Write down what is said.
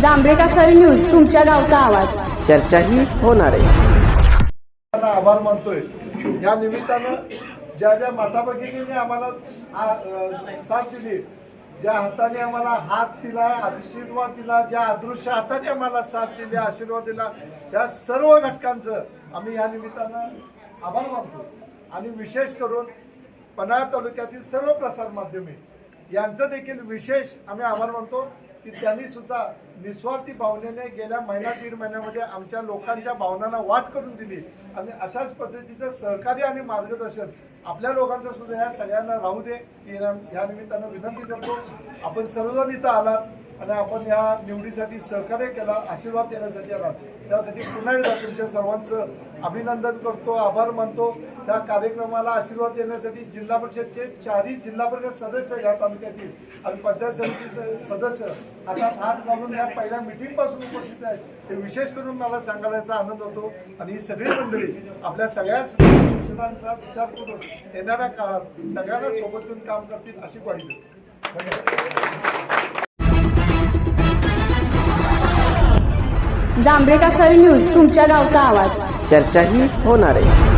जांभेकासरी news, तुमच्या गावचा आवाज. चर्चाही होणार आहे. आभार मानतोय. या निमित्तानं ज्या ज्या माता भगिनींनी आम्हाला साथ दिली, ज्या हाताने आम्हाला हात दिला, आशीर्वाद दिला, ज्या अदृश्य हाताने आम्हाला साथ दिली, आशीर्वाद दिला, त्या सर्व घटकांचं आम्ही या निमित्तानं आभार मानतो. आणि विशेष करून पन्हाळा तालुक्यातील सर्व प्रसार माध्यमे यांचं देखील विशेष आम्ही आभार मानतो की त्यांनी सुद्धा निस्वार्थी भावनेने गेल्या दीड महिन्यामध्ये आमच्या लोकांच्या भावनांना वाट करून दिली. आणि अशाच पद्धतीचं सहकार्य आणि मार्गदर्शन आपल्या लोकांचं सुद्धा या सगळ्यांना राहू दे या निमित्तानं विनंती करतो. आपण सर्वजण इथं आलात आणि आपण या निवडीसाठी सहकार्य केला, आशीर्वाद देण्यासाठी आलात, त्यासाठी पुन्हा एकदा तुमच्या सर्वांचं अभिनंदन करतो, आभार मानतो. त्या कार्यक्रमाला आशीर्वाद देण्यासाठी जिल्हा परिषदचे 4ही जिल्हा परिषद सदस्य या तालुक्यातील आणि पंचायत समिती सदस्य आता हात घालून या पहिल्या मीटिंगपासून उपस्थित आहेत. हे विशेष करून मला सांगायचा आनंद होतो. आणि ही सगळी मंडळी आपल्या सगळ्या सूचनांचा विचार करून येणाऱ्या काळात सगळ्यांना सोबत घेऊन काम करतील अशी ग्वाही देतो. जांभेकासरी न्यूज, तुमच्या गावचा आवाज. चर्चाही होणार आहे.